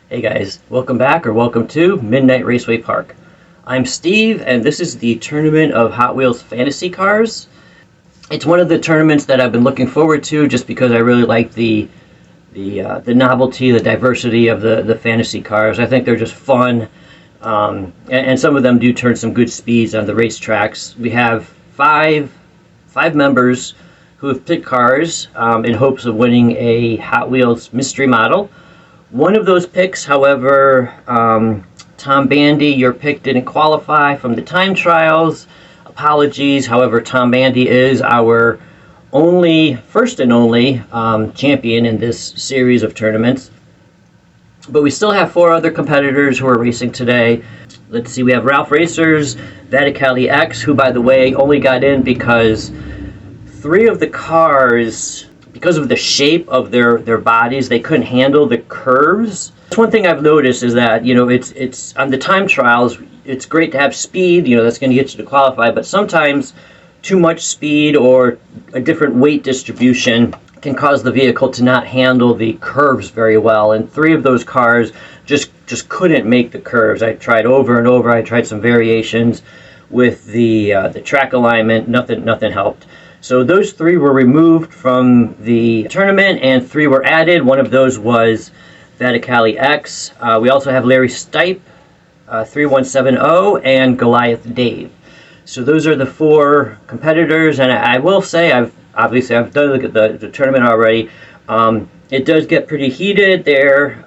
Hey guys, welcome back or welcome to Midnight Raceway Park. I'm Steve and this is the tournament of Hot Wheels Fantasy Cars. It's one of the tournaments that I've been looking forward to just because I really like the novelty, the diversity of the fantasy cars. I think they're just fun, and some of them do turn some good speeds on the racetracks. We have five members who have picked cars in hopes of winning a Hot Wheels mystery model. One of those picks, however, Tom Bandy, your pick didn't qualify from the time trials. Apologies. However, Tom Bandy is our first and only champion in this series of tournaments. But we still have four other competitors who are racing today. Let's see, we have Ralph Racers, Vaticali X, who, by the way, only got in because three of the cars, because of the shape of their bodies, they couldn't handle the curves. That's one thing I've noticed is that, it's on the time trials, it's great to have speed, that's going to get you to qualify, but sometimes too much speed or a different weight distribution can cause the vehicle to not handle the curves very well, and three of those cars just couldn't make the curves. I tried over and over. I tried some variations with the track alignment. Nothing helped. So those three were removed from the tournament and three were added. One of those was Vaticali X. We also have Larry Stipe, 3170, and Goliath Dave. So those are the four competitors, and I will say I've done the tournament already. It does get pretty heated there,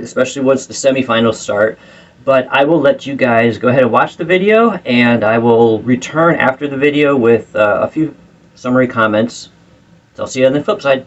especially once the semifinals start. But I will let you guys go ahead and watch the video, and I will return after the video with a few summary comments. So I'll see you on the flip side.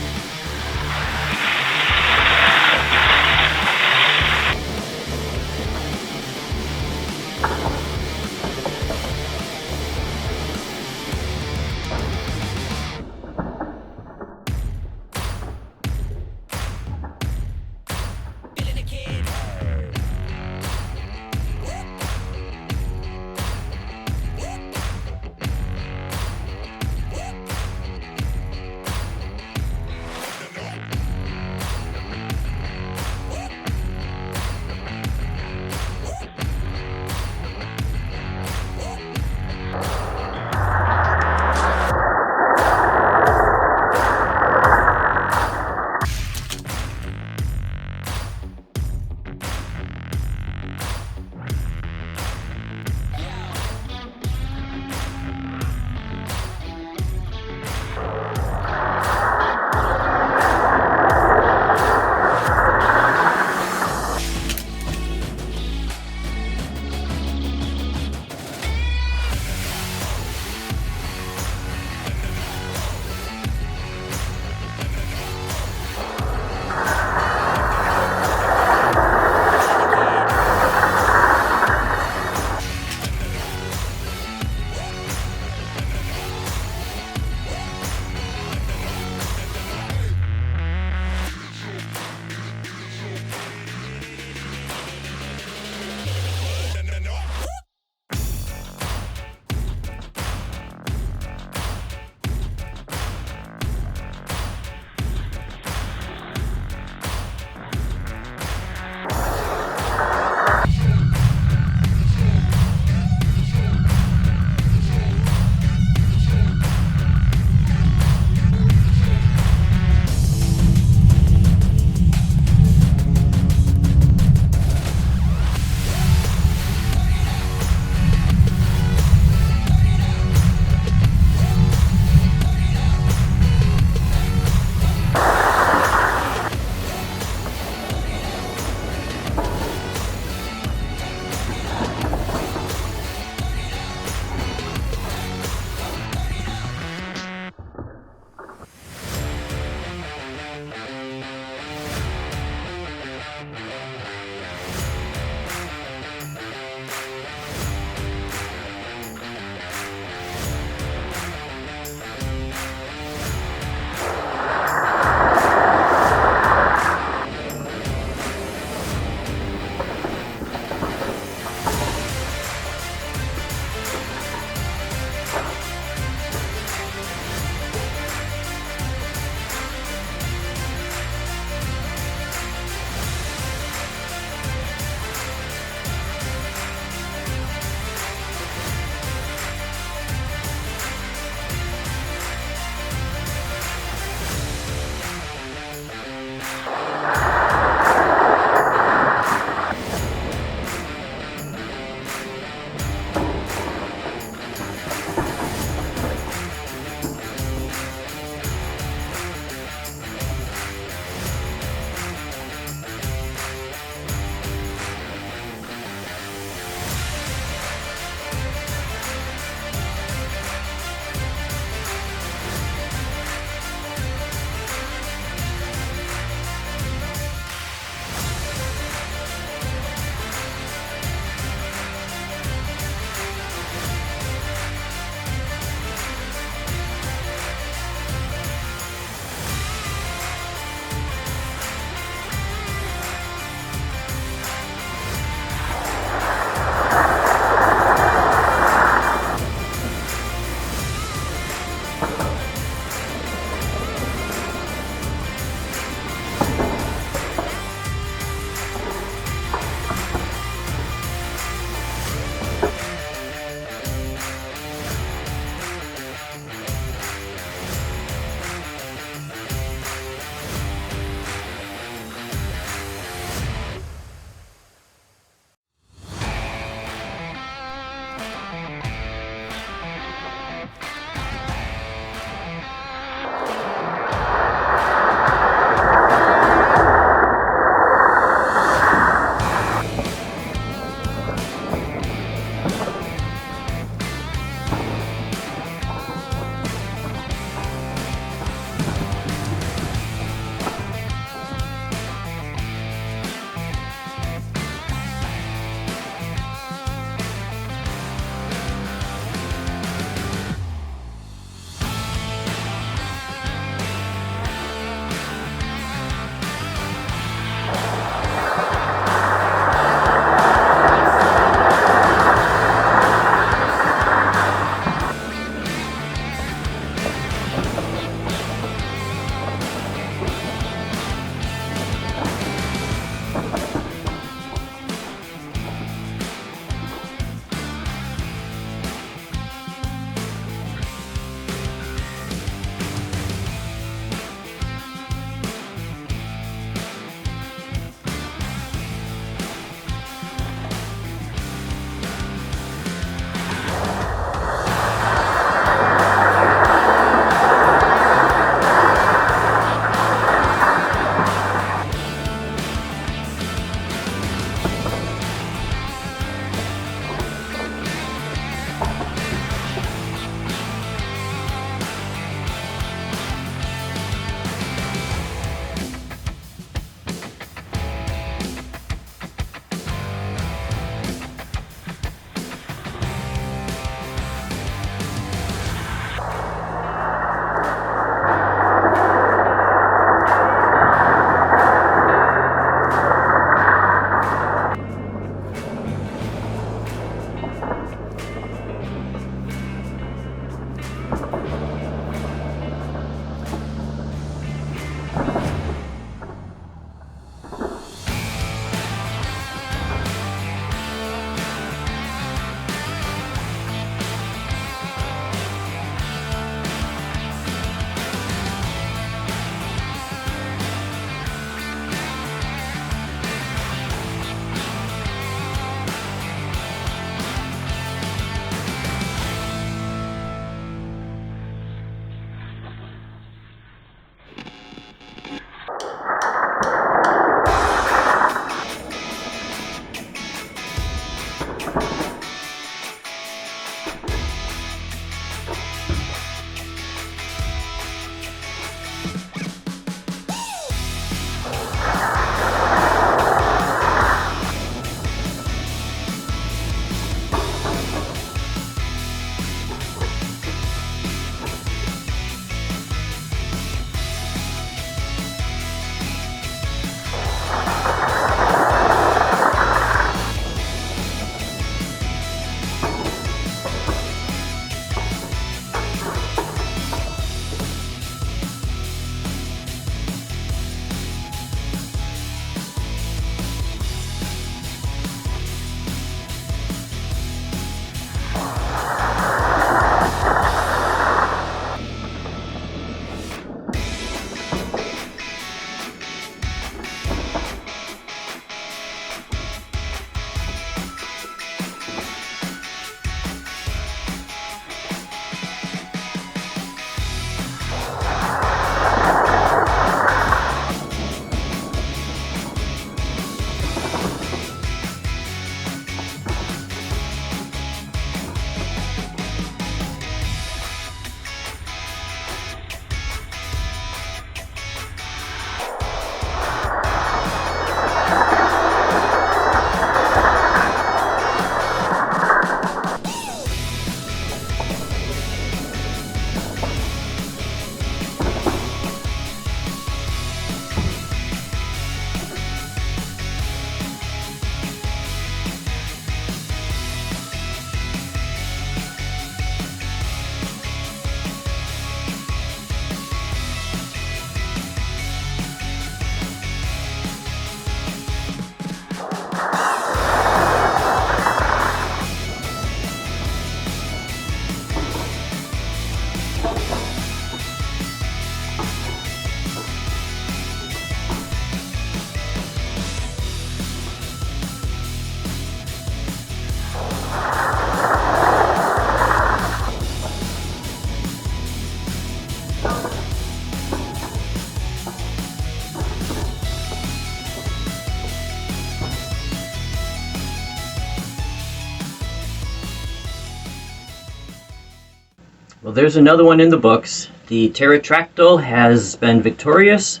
there's another one in the books. The Pterodactyl has been victorious.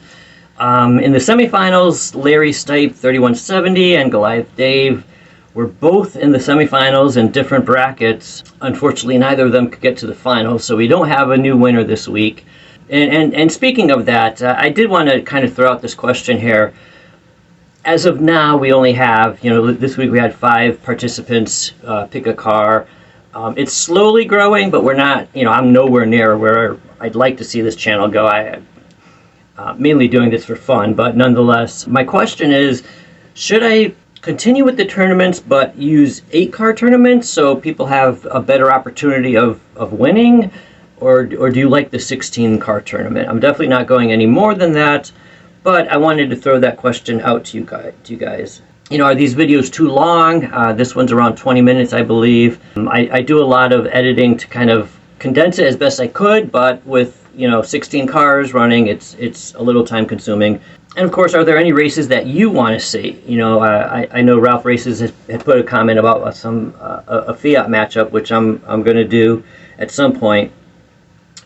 In the semifinals, Larry Stipe 3170 and Goliath Dave were both in the semifinals in different brackets. Unfortunately, neither of them could get to the finals, so we don't have a new winner this week. And speaking of that, I did want to kind of throw out this question here. As of now, we only have, this week we had 5 participants pick a car. It's slowly growing, but we're not, I'm nowhere near where I'd like to see this channel go. I'm mainly doing this for fun, but nonetheless, my question is, should I continue with the tournaments but use 8-car tournaments so people have a better opportunity of winning? Or do you like the 16-car tournament? I'm definitely not going any more than that, but I wanted to throw that question out to you guys. Are these videos too long? This one's around 20 minutes, I believe. I do a lot of editing to kind of condense it as best I could, but with 16 cars running, it's a little time consuming. And of course, are there any races that you want to see? I know Ralph Races had put a comment about a Fiat matchup, which I'm going to do at some point.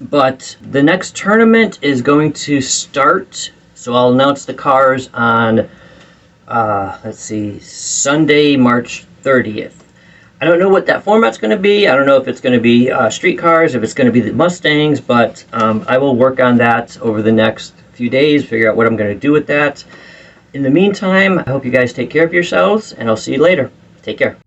But the next tournament is going to start, so I'll announce the cars on, Sunday, March 30th. I don't know what that format's going to be. I don't know if it's going to be street cars, if it's going to be the Mustangs, but I will work on that over the next few days, figure out what I'm going to do with that. In the meantime, I hope you guys take care of yourselves, and I'll see you later. Take care.